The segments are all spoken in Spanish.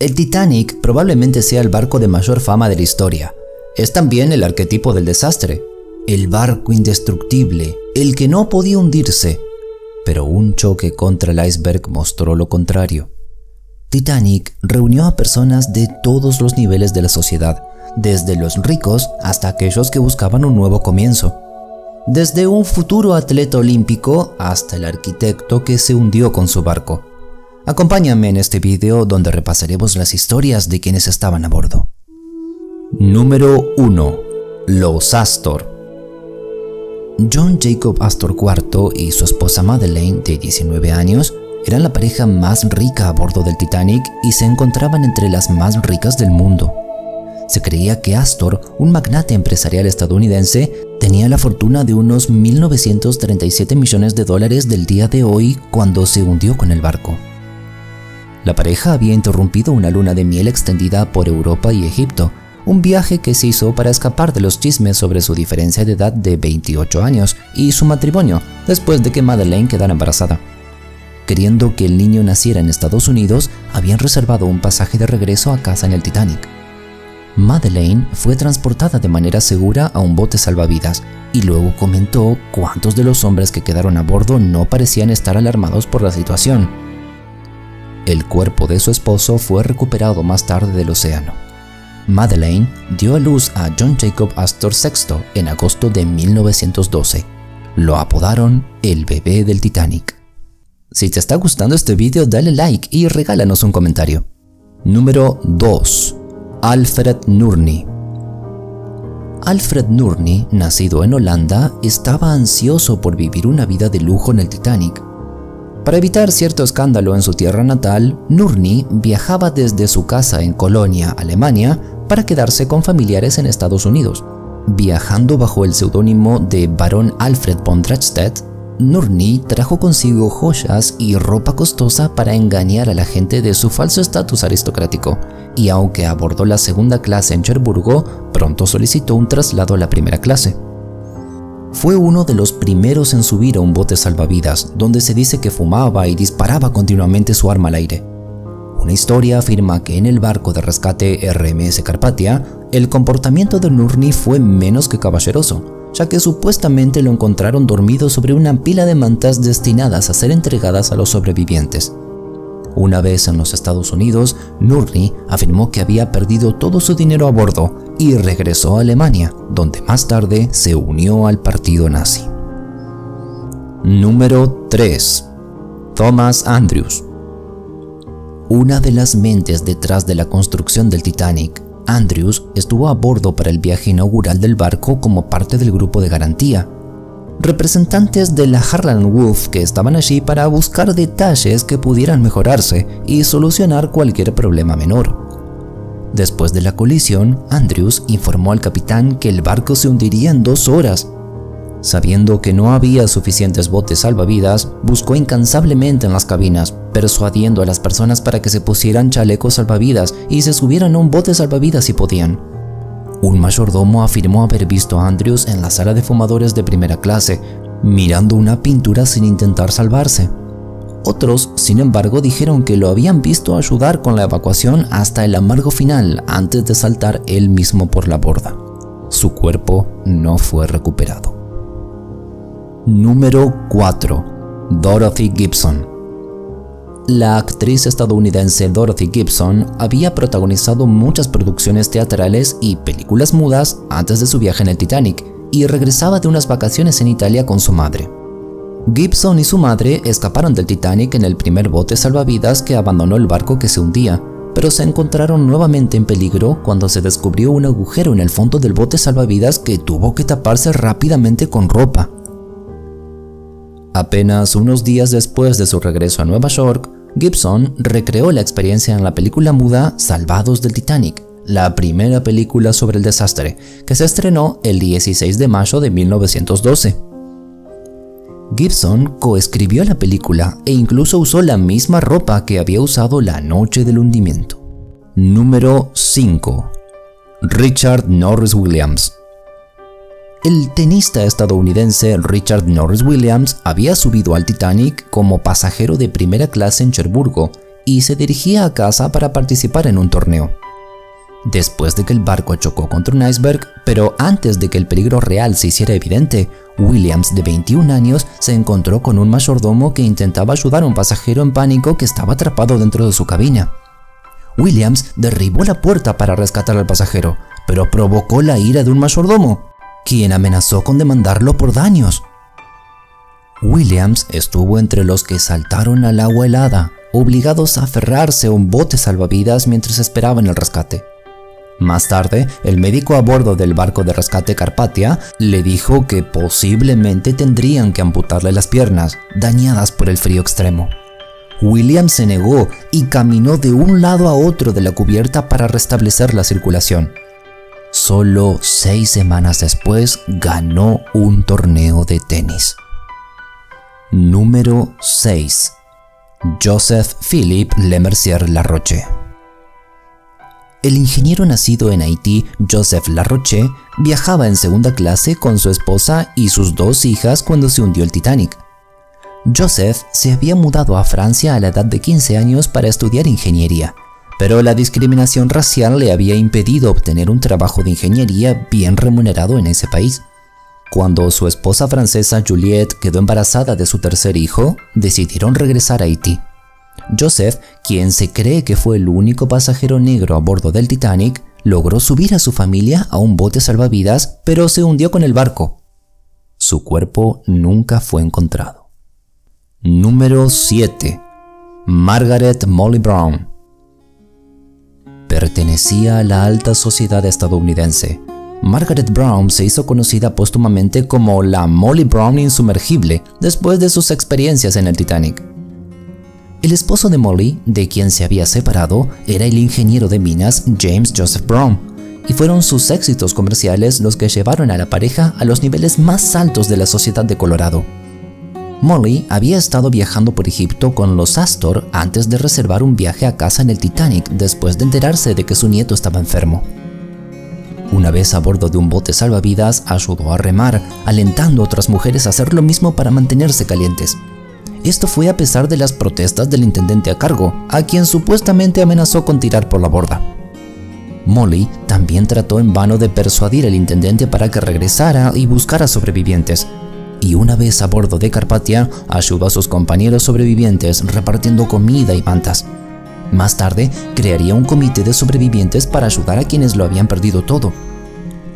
El Titanic probablemente sea el barco de mayor fama de la historia. Es también el arquetipo del desastre, el barco indestructible, el que no podía hundirse, pero un choque contra el iceberg mostró lo contrario. Titanic reunió a personas de todos los niveles de la sociedad, desde los ricos hasta aquellos que buscaban un nuevo comienzo. Desde un futuro atleta olímpico hasta el arquitecto que se hundió con su barco. Acompáñame en este video donde repasaremos las historias de quienes estaban a bordo. Número 1. Los Astor. John Jacob Astor IV y su esposa Madeleine, de 19 años, eran la pareja más rica a bordo del Titanic y se encontraban entre las más ricas del mundo. Se creía que Astor, un magnate empresarial estadounidense, tenía la fortuna de unos 1.937 millones de dólares del día de hoy cuando se hundió con el barco. La pareja había interrumpido una luna de miel extendida por Europa y Egipto, un viaje que se hizo para escapar de los chismes sobre su diferencia de edad de 28 años y su matrimonio después de que Madeleine quedara embarazada. Queriendo que el niño naciera en Estados Unidos, habían reservado un pasaje de regreso a casa en el Titanic. Madeleine fue transportada de manera segura a un bote salvavidas y luego comentó cuántos de los hombres que quedaron a bordo no parecían estar alarmados por la situación. El cuerpo de su esposo fue recuperado más tarde del océano. Madeleine dio a luz a John Jacob Astor VI en agosto de 1912. Lo apodaron el bebé del Titanic. Si te está gustando este video, dale like y regálanos un comentario. Número 2. Alfred Nurney. Alfred Nurney, nacido en Holanda, estaba ansioso por vivir una vida de lujo en el Titanic. Para evitar cierto escándalo en su tierra natal, Nurney viajaba desde su casa en Colonia, Alemania, para quedarse con familiares en Estados Unidos. Viajando bajo el seudónimo de Barón Alfred von Drachtstedt, Nurney trajo consigo joyas y ropa costosa para engañar a la gente de su falso estatus aristocrático, y aunque abordó la segunda clase en Cherburgo, pronto solicitó un traslado a la primera clase. Fue uno de los primeros en subir a un bote salvavidas, donde se dice que fumaba y disparaba continuamente su arma al aire. Una historia afirma que en el barco de rescate RMS Carpathia, el comportamiento de Nurney fue menos que caballeroso, ya que supuestamente lo encontraron dormido sobre una pila de mantas destinadas a ser entregadas a los sobrevivientes. Una vez en los Estados Unidos, Nurney afirmó que había perdido todo su dinero a bordo y regresó a Alemania, donde más tarde se unió al partido nazi. Número 3. Thomas Andrews. Una de las mentes detrás de la construcción del Titanic, Andrews estuvo a bordo para el viaje inaugural del barco como parte del grupo de garantía. Representantes de la Harland Wolff que estaban allí para buscar detalles que pudieran mejorarse y solucionar cualquier problema menor. Después de la colisión, Andrews informó al capitán que el barco se hundiría en 2 horas. Sabiendo que no había suficientes botes salvavidas, buscó incansablemente en las cabinas, persuadiendo a las personas para que se pusieran chalecos salvavidas y se subieran a un bote salvavidas si podían. Un mayordomo afirmó haber visto a Andrews en la sala de fumadores de primera clase, mirando una pintura sin intentar salvarse. Otros, sin embargo, dijeron que lo habían visto ayudar con la evacuación hasta el amargo final antes de saltar él mismo por la borda. Su cuerpo no fue recuperado. Número 4. Dorothy Gibson. La actriz estadounidense Dorothy Gibson había protagonizado muchas producciones teatrales y películas mudas antes de su viaje en el Titanic y regresaba de unas vacaciones en Italia con su madre. Gibson y su madre escaparon del Titanic en el primer bote salvavidas que abandonó el barco que se hundía, pero se encontraron nuevamente en peligro cuando se descubrió un agujero en el fondo del bote salvavidas que tuvo que taparse rápidamente con ropa. Apenas unos días después de su regreso a Nueva York, Gibson recreó la experiencia en la película muda Salvados del Titanic, la primera película sobre el desastre, que se estrenó el 16 de mayo de 1912. Gibson coescribió la película e incluso usó la misma ropa que había usado la noche del hundimiento. Número 5. Richard Norris Williams. El tenista estadounidense Richard Norris Williams había subido al Titanic como pasajero de primera clase en Cherburgo y se dirigía a casa para participar en un torneo. Después de que el barco chocó contra un iceberg, pero antes de que el peligro real se hiciera evidente, Williams, de 21 años, se encontró con un mayordomo que intentaba ayudar a un pasajero en pánico que estaba atrapado dentro de su cabina. Williams derribó la puerta para rescatar al pasajero, pero provocó la ira de un mayordomo, quien amenazó con demandarlo por daños. Williams estuvo entre los que saltaron al agua helada, obligados a aferrarse a un bote salvavidas mientras esperaban el rescate. Más tarde, el médico a bordo del barco de rescate Carpathia le dijo que posiblemente tendrían que amputarle las piernas, dañadas por el frío extremo. Williams se negó y caminó de un lado a otro de la cubierta para restablecer la circulación. Solo 6 semanas después ganó un torneo de tenis. Número 6. Joseph Philippe Lemercier Laroche. El ingeniero nacido en Haití, Joseph Laroche, viajaba en segunda clase con su esposa y sus 2 hijas cuando se hundió el Titanic. Joseph se había mudado a Francia a la edad de 15 años para estudiar ingeniería, pero la discriminación racial le había impedido obtener un trabajo de ingeniería bien remunerado en ese país. Cuando su esposa francesa Juliette quedó embarazada de su tercer hijo, decidieron regresar a Haití. Joseph, quien se cree que fue el único pasajero negro a bordo del Titanic, logró subir a su familia a un bote salvavidas, pero se hundió con el barco. Su cuerpo nunca fue encontrado. Número 7. Margaret Molly Brown. Pertenecía a la alta sociedad estadounidense. Margaret Brown se hizo conocida póstumamente como la Molly Brown insumergible después de sus experiencias en el Titanic. El esposo de Molly, de quien se había separado, era el ingeniero de minas James Joseph Brown, y fueron sus éxitos comerciales los que llevaron a la pareja a los niveles más altos de la sociedad de Colorado. Molly había estado viajando por Egipto con los Astor antes de reservar un viaje a casa en el Titanic después de enterarse de que su nieto estaba enfermo. Una vez a bordo de un bote salvavidas, ayudó a remar, alentando a otras mujeres a hacer lo mismo para mantenerse calientes. Esto fue a pesar de las protestas del intendente a cargo, a quien supuestamente amenazó con tirar por la borda. Molly también trató en vano de persuadir al intendente para que regresara y buscara sobrevivientes. Y una vez a bordo de Carpathia, ayudó a sus compañeros sobrevivientes repartiendo comida y mantas. Más tarde, crearía un comité de sobrevivientes para ayudar a quienes lo habían perdido todo.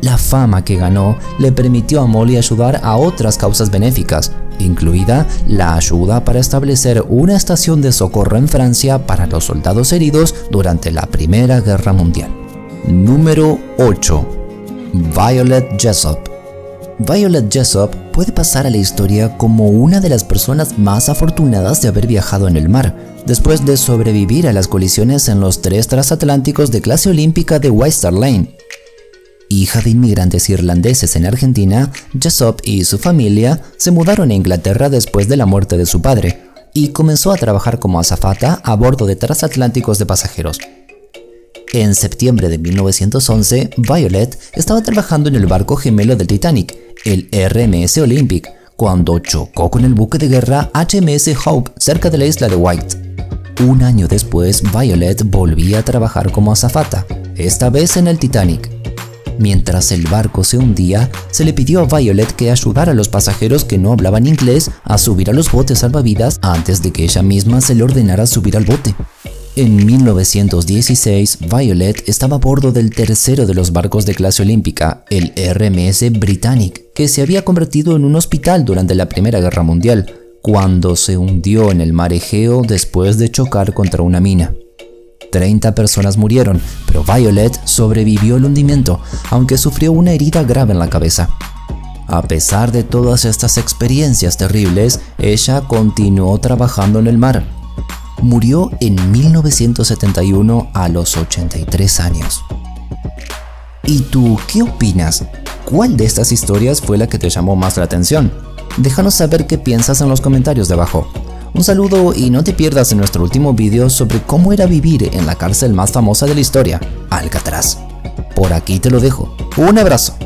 La fama que ganó le permitió a Molly ayudar a otras causas benéficas, incluida la ayuda para establecer una estación de socorro en Francia para los soldados heridos durante la Primera Guerra Mundial. Número 8. Violet Jessop. Violet Jessop puede pasar a la historia como una de las personas más afortunadas de haber viajado en el mar, después de sobrevivir a las colisiones en los 3 transatlánticos de clase olímpica de White Star Line. Hija de inmigrantes irlandeses en Argentina, Jessop y su familia se mudaron a Inglaterra después de la muerte de su padre y comenzó a trabajar como azafata a bordo de transatlánticos de pasajeros. En septiembre de 1911, Violet estaba trabajando en el barco gemelo del Titanic, el RMS Olympic, cuando chocó con el buque de guerra HMS Hope cerca de la isla de White. Un año después, Violet volvía a trabajar como azafata, esta vez en el Titanic. Mientras el barco se hundía, se le pidió a Violet que ayudara a los pasajeros que no hablaban inglés a subir a los botes salvavidas antes de que ella misma se le ordenara subir al bote. En 1916, Violet estaba a bordo del tercero de los barcos de clase olímpica, el RMS Britannic, que se había convertido en un hospital durante la Primera Guerra Mundial, cuando se hundió en el mar Egeo después de chocar contra una mina. 30 personas murieron, pero Violet sobrevivió al hundimiento, aunque sufrió una herida grave en la cabeza. A pesar de todas estas experiencias terribles, ella continuó trabajando en el mar. Murió en 1971 a los 83 años. ¿Y tú qué opinas? ¿Cuál de estas historias fue la que te llamó más la atención? Déjanos saber qué piensas en los comentarios de abajo. Un saludo y no te pierdas en nuestro último video sobre cómo era vivir en la cárcel más famosa de la historia, Alcatraz. Por aquí te lo dejo. Un abrazo.